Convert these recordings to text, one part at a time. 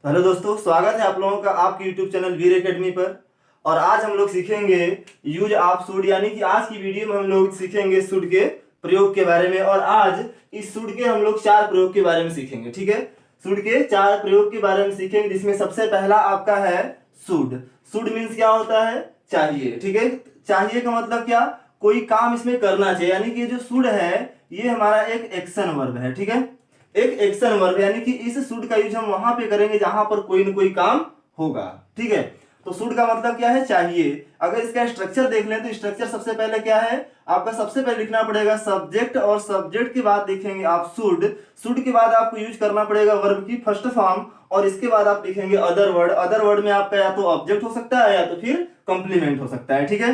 Hello दोस्तों, स्वागत है आप लोगों का आपके यूट्यूब चैनल वीर एकेडमी पर। और आज हम लोग सीखेंगे यूज ऑफ शुड, यानी कि आज की वीडियो में हम लोग सीखेंगे शुड के प्रयोग के बारे में। और आज इस शुड के हम लोग 4 प्रयोग के बारे में सीखेंगे। ठीक है, शुड के 4 प्रयोग के बारे में सीखेंगे, जिसमें सबसे पहला आपका है शुड। शुड मीन्स क्या होता है? चाहिए। ठीक है, चाहिए का मतलब क्या? कोई काम इसमें करना चाहिए, यानी कि जो शुड है ये हमारा एक एक्शन वर्ब है। ठीक है, एक एक्शन वर्ब, यानी कि इस शुड का यूज हम वहां पे करेंगे जहां पर कोई ना कोई काम होगा। ठीक है, तो शुड का मतलब क्या है? चाहिए। अगर इसका स्ट्रक्चर देख लें तो स्ट्रक्चर सबसे पहले क्या है आपका? सबसे पहले लिखना पड़ेगा सब्जेक्ट, और सब्जेक्ट के बाद लिखेंगे आप शुड। शुड के बाद आपको यूज करना पड़ेगा वर्ब की फर्स्ट फॉर्म, और इसके बाद आप लिखेंगे अदर वर्ड। अदर वर्ड में आपका या तो ऑब्जेक्ट हो सकता है या तो फिर कंप्लीमेंट हो सकता है। ठीक है,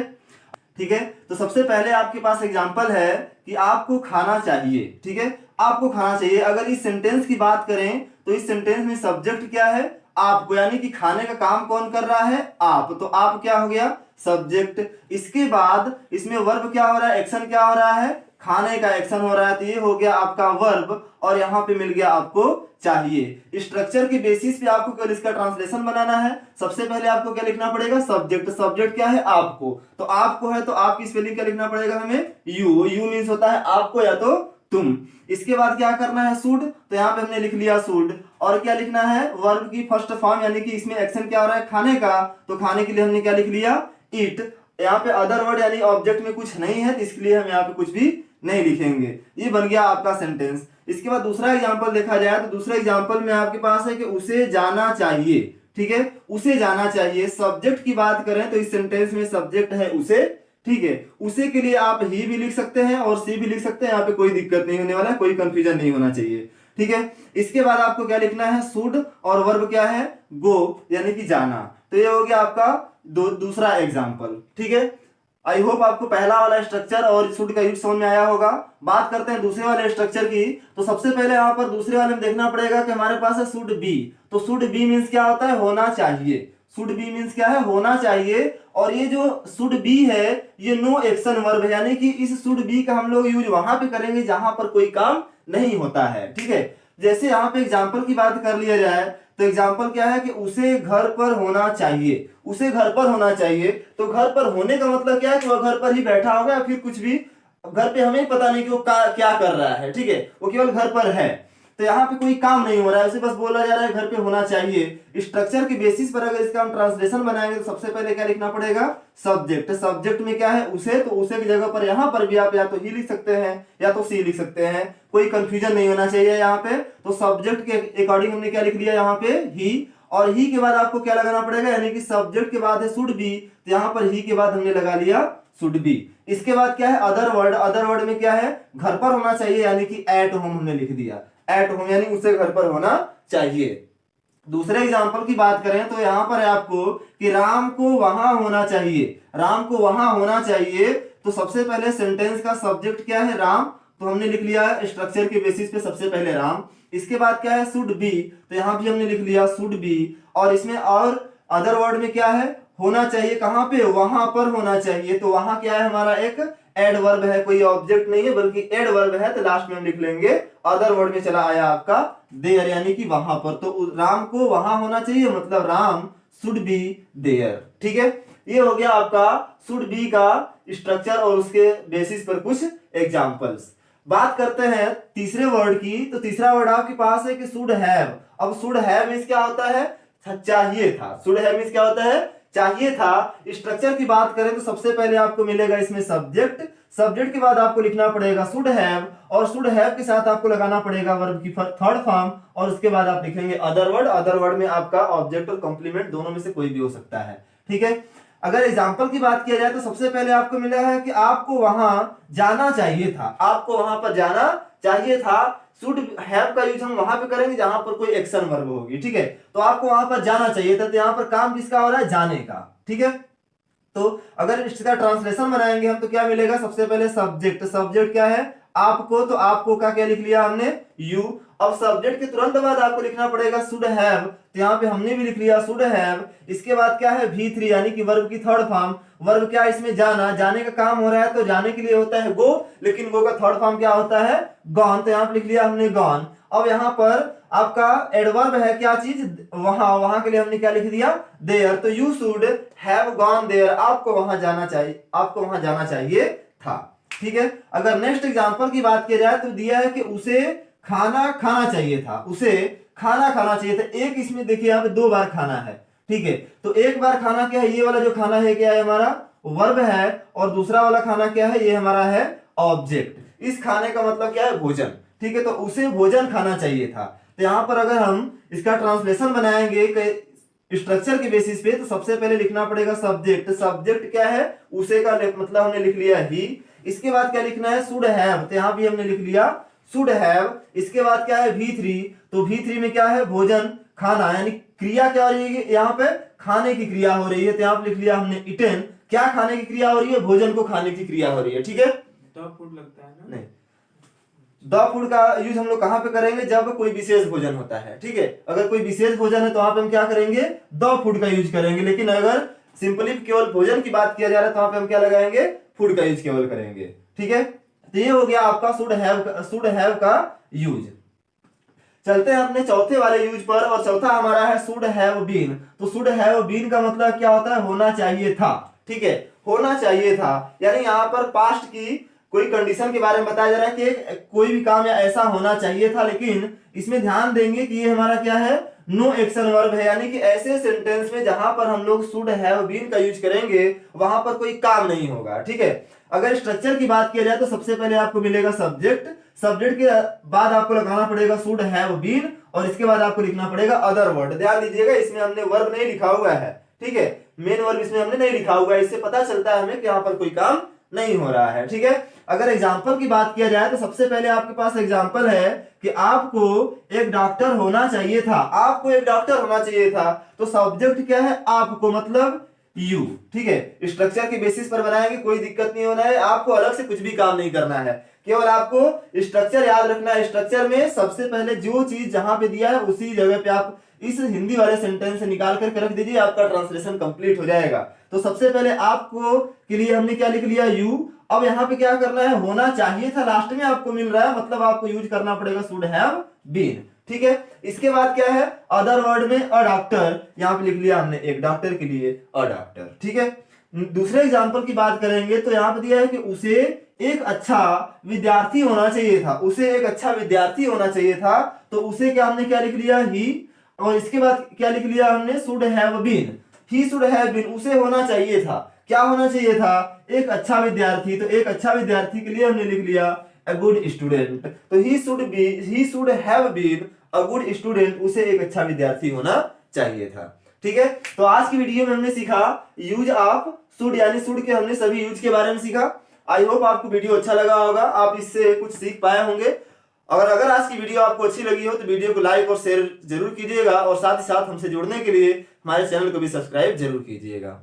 ठीक है, तो सबसे पहले आपके पास एग्जांपल है कि आपको खाना चाहिए। ठीक है, आपको खाना चाहिए। अगर इस सेंटेंस की बात करें तो इस सेंटेंस में सब्जेक्ट क्या है? आपको, यानी कि खाने का काम कौन कर रहा है? आप। तो आप क्या हो गया? सब्जेक्ट। इसके बाद इसमें वर्ब क्या हो रहा है? एक्शन क्या हो रहा है? खाने का एक्शन हो रहा है, तो ये हो गया आपका वर्ब, और यहां पे मिल गया आपको चाहिए। स्ट्रक्चर के बेसिस पे आपको केवल इसका ट्रांसलेशन बनाना है। सबसे पहले आपको क्या लिखना पड़ेगा? सब्जेक्ट। सब्जेक्ट क्या है? आपको। तो आपको है तो आपकी स्पेलिंग क्या लिखना पड़ेगा हमें? यू। यू मीन्स होता है आपको या तो तुम। इसके बाद क्या करना है? शुड। तो यहाँ पे हमने लिख लिया शुड, और क्या लिखना है? वर्ब की फर्स्ट फॉर्म, यानी कि इसमें एक्शन क्या हो रहा है? खाने का। तो खाने के लिए हमने क्या लिख लिया? ईट। यहाँ पे अदर वर्ड यानी ऑब्जेक्ट में कुछ नहीं है, तो इसलिए हम यहाँ पे कुछ भी नहीं लिखेंगे। ये बन गया आपका सेंटेंस। इसके बाद दूसरा एग्जांपल देखा जाए तो दूसरा एग्जांपल में आपके पास है कि उसे जाना चाहिए। ठीक है, उसे जाना चाहिए। सब्जेक्ट की बात करें तो इस सेंटेंस में सब्जेक्ट है उसे। ठीक है, उसे के लिए आप ही भी लिख सकते हैं और सी भी लिख सकते हैं, यहाँ पे कोई दिक्कत नहीं होने वाला है, कोई कंफ्यूजन नहीं होना चाहिए। ठीक है, इसके बाद आपको क्या लिखना है? शुड, और वर्ब क्या है? गो, यानी कि जाना। तो ये हो गया आपका दूसरा एग्जाम्पल। ठीक है, आई होप आपको पहला वाला स्ट्रक्चर और शुड का यूज समझ में आया होगा। बात करते हैं दूसरे वाले स्ट्रक्चर की। तो सबसे पहले यहाँ पर दूसरे वाले में देखना पड़ेगा कि हमारे पास है शुड बी। तो शुड बी मीन्स क्या होता है? होना चाहिए। शुड बी मीन्स क्या है? होना चाहिए। और ये जो शुड बी है ये नो एक्शन वर्ब है, यानी कि इस शुड बी का हम लोग यूज वहां पे करेंगे जहां पर कोई काम नहीं होता है। ठीक है, जैसे यहाँ पे एग्जाम्पल की बात कर लिया जाए तो एग्जाम्पल क्या है कि उसे घर पर होना चाहिए। उसे घर पर होना चाहिए, तो घर पर होने का मतलब क्या है कि वह घर पर ही बैठा होगा या फिर कुछ भी घर पे हमें पता नहीं कि वो क्या कर रहा है। ठीक है, वो केवल घर पर है, तो यहाँ पे कोई काम नहीं हो रहा है, उसे बस बोला जा रहा है घर पे होना चाहिए। स्ट्रक्चर के बेसिस पर अगर इसका हम ट्रांसलेशन बनाएंगे तो सबसे पहले क्या लिखना पड़ेगा? सब्जेक्ट। सब्जेक्ट में क्या है? उसे। तो उसे की जगह पर यहाँ पर भी आप या तो ही लिख सकते हैं या तो सी लिख सकते हैं, कोई कंफ्यूजन नहीं होना चाहिए यहाँ पे। तो सब्जेक्ट के अकॉर्डिंग हमने क्या लिख लिया यहाँ पे? ही। और ही के बाद आपको क्या लगाना पड़ेगा? यानी कि सब्जेक्ट के बाद है शुड बी, तो यहाँ पर ही के बाद हमने लगा लिया शुड बी। इसके बाद क्या है? Other word. अदर वर्ड में क्या है? घर पर होना चाहिए, यानी कि एट होम हमने लिख दिया। एट होम यानी उससे घर पर होना चाहिए। दूसरे एग्जाम्पल की बात करें तो यहां पर है आपको कि राम को वहां होना चाहिए। राम को वहां होना चाहिए, तो सबसे पहले सेंटेंस का सब्जेक्ट क्या है? राम। तो हमने लिख लिया स्ट्रक्चर के बेसिस पे सबसे पहले राम। इसके बाद क्या है? Should be. तो यहां भी हमने लिख लिया शुड बी। और इसमें और अदर वर्ड में क्या है? होना चाहिए। कहां पे? वहां पर होना चाहिए। तो वहां क्या है? हमारा एक एड वर्ब है, कोई ऑब्जेक्ट नहीं है बल्कि एड वर्ब है, तो लास्ट में हम लिख लेंगे अदर वर्ड में चला आया आपका देयर, यानी कि वहां पर। तो राम को वहां होना चाहिए, मतलब राम शुड बी देयर। ठीक है, ये हो गया आपका शुड बी का स्ट्रक्चर और उसके बेसिस पर कुछ एग्जांपल्स। बात करते हैं तीसरे वर्ड की। तो तीसरा वर्ड आपके पास है कि शुड हैव। अब शुड हैव मींस क्या होता है? चाहिए था। शुड हैव मींस क्या होता है? चाहिए था। स्ट्रक्चर की बात करें तो सबसे पहले आपको मिलेगा इसमें सब्जेक्ट। सब्जेक्ट के बाद आपको लिखना पड़ेगा शुड हैव, और शुड हैव के साथ आपको लगाना पड़ेगा वर्ब की थर्ड फॉर्म, और उसके बाद आप लिखेंगे अदर वर्ड। अदर वर्ड में आपका ऑब्जेक्ट और कंप्लीमेंट दोनों में से कोई भी हो सकता है। ठीक है, अगर एग्जाम्पल की बात किया जाए तो सबसे पहले आपको मिला है कि आपको वहां जाना चाहिए था। आपको वहां पर जाना चाहिए था। शुड हैव का यूज हम वहां पे करेंगे जहां पर कोई एक्शन वर्ब होगी। ठीक है, तो आपको वहां पर जाना चाहिए था, तो यहां पर काम किसका हो रहा है? जाने का। ठीक है, तो अगर इसका ट्रांसलेशन बनाएंगे हम तो क्या मिलेगा? सबसे पहले सब्जेक्ट। सब्जेक्ट क्या है? आपको। तो आपको का क्या लिख लिया हमने? यू। अब सब्जेक्ट के तुरंत बाद आपको लिखना पड़ेगा शुड हैव, तो यहाँ पे हमने भी लिख लिया शुड हैव। इसके बाद क्या है? V3 यानी कि वर्ब की थर्ड फॉर्म। वर्ब क्या? इसमें जाना। जाने का काम हो रहा है, तो जाने के लिए होता है गो, लेकिन गो का थर्ड फॉर्म क्या होता है? गॉन। तो यहाँ पे लिख लिया हमने गॉन। अब यहाँ पर आपका एडवर्ब है क्या चीज, वहां, वहां के लिए हमने क्या लिख दिया, देयर। तो you should have gone there, आपको वहां जाना चाहिए, आपको वहां जाना चाहिए था। ठीक है, अगर नेक्स्ट एग्जांपल की बात की जाए तो दिया है कि उसे खाना खाना चाहिए था, उसे खाना खाना चाहिए था। एक इसमें देखिए यहाँ पे 2 बार खाना है। ठीक है, तो एक बार खाना क्या है, ये वाला जो खाना है क्या है हमारा वर्ब है, और दूसरा वाला खाना क्या है, ये हमारा है ऑब्जेक्ट। इस खाने का मतलब क्या है, भोजन। ठीक है, तो उसे भोजन खाना चाहिए था। तो यहाँ पर अगर हम इसका ट्रांसलेशन बनाएंगे स्ट्रक्चर के बेसिस पे, तो सबसे पहले लिखना पड़ेगा सब्जेक्ट। सब्जेक्ट क्या है, उसे का मतलब हमने लिख लिया ही। इसके बाद क्या लिखना है, शुड हैव, तो यहाँ भी हमने लिख लिया शुड हैव। इसके बाद क्या है V3, तो V3 में क्या है, भोजन खाना, यानी क्रिया क्या हो रही है यहाँ पे, खाने की क्रिया हो रही है। तो यहाँ पे लिख लिया हमने इटन, क्या खाने की क्रिया हो रही है, भोजन को खाने की क्रिया हो रही है। ठीक है, द फूड लगता है ना, नहीं, द फूड का यूज हम लोग कहां पे करेंगे, जब कोई विशेष भोजन होता है। ठीक है, अगर कोई विशेष भोजन है तो वहां पे हम क्या करेंगे, द फूड का यूज करेंगे। लेकिन अगर सिंपली केवल भोजन की बात किया जा रहा है तो वहां पे हम क्या लगाएंगे, फूड का यूज केवल करेंगे। ठीक है, तो ये हो गया आपका शुड हैव का यूज। चलते हैं अपने चौथे वाले यूज पर, और चौथा हमारा है शुड हैव बीन। तो शुड हैव बीन का मतलब क्या होता है, होना चाहिए था। ठीक है, होना चाहिए था, यानी यहाँ पर पास्ट की कोई कंडीशन के बारे में बताया जा रहा है कि कोई भी काम या ऐसा होना चाहिए था। लेकिन इसमें ध्यान देंगे कि ये हमारा क्या है, नो एक्शन वर्ब है, यानी कि ऐसे सेंटेंस में जहां पर हम लोग शुड हैव बीन का यूज करेंगे वहां पर कोई काम नहीं होगा। ठीक है, अगर स्ट्रक्चर की बात किया जाए तो सबसे पहले आपको मिलेगा सब्जेक्ट, सब्जेक्ट के बाद आपको लगाना पड़ेगा शुड हैव बीन, और इसके बाद आपको लिखना पड़ेगा अदर वर्ड। ध्यान दीजिएगा, इसमें हमने वर्ब नहीं लिखा हुआ है। ठीक है, मेन वर्ब इसमें हमने नहीं लिखा हुआ है, इससे पता चलता है हमें कि यहाँ पर कोई काम नहीं हो रहा है। ठीक है, अगर एग्जाम्पल की बात किया जाए तो सबसे पहले आपके पास एग्जाम्पल है कि आपको एक डॉक्टर होना चाहिए था, आपको एक डॉक्टर होना चाहिए था। तो सब्जेक्ट क्या है, आपको, मतलब यू। ठीक है, स्ट्रक्चर के बेसिस पर बनाएंगे, कोई दिक्कत नहीं होना है, आपको अलग से कुछ भी काम नहीं करना है, केवल आपको स्ट्रक्चर याद रखना है। स्ट्रक्चर में सबसे पहले जो चीज जहां पे दिया है उसी जगह पे आप इस हिंदी वाले सेंटेंस से निकाल करके रख दीजिए, आपका ट्रांसलेशन कंप्लीट हो जाएगा। तो सबसे पहले आपको के लिए हमने क्या लिख लिया, यू। अब यहाँ पे क्या करना है, होना चाहिए था लास्ट में आपको मिल रहा है, मतलब आपको यूज करना पड़ेगा शुड हैव बीन। ठीक है, इसके बाद क्या है, अदर वर्ड में अ डॉक्टर, यहाँ पे लिख लिया हमने एक डॉक्टर के लिए अ डॉक्टर। ठीक है, दूसरे एग्जांपल की बात करेंगे तो यहाँ पे दिया है कि उसे एक अच्छा विद्यार्थी होना चाहिए था, उसे एक अच्छा विद्यार्थी होना चाहिए था। तो उसे क्या हमने क्या लिख लिया, ही, और इसके बाद क्या लिख लिया हमने, should have been. He should have been, उसे होना चाहिए था, क्या होना चाहिए था, एक अच्छा विद्यार्थी। तो एक अच्छा विद्यार्थी के लिए हमने लिख लिया अ गुड स्टूडेंट। तो he should have been a good student, उसे एक अच्छा विद्यार्थी होना चाहिए था। ठीक है, तो आज की वीडियो में हमने सीखा यूज ऑफ शुड, यानी शुड के हमने सभी यूज के बारे में सीखा। आई होप आपको वीडियो अच्छा लगा होगा, आप इससे कुछ सीख पाए होंगे। और अगर आज की वीडियो आपको अच्छी लगी हो तो वीडियो को लाइक और शेयर जरूर कीजिएगा, और साथ ही साथ हमसे जुड़ने के लिए हमारे चैनल को भी सब्सक्राइब जरूर कीजिएगा।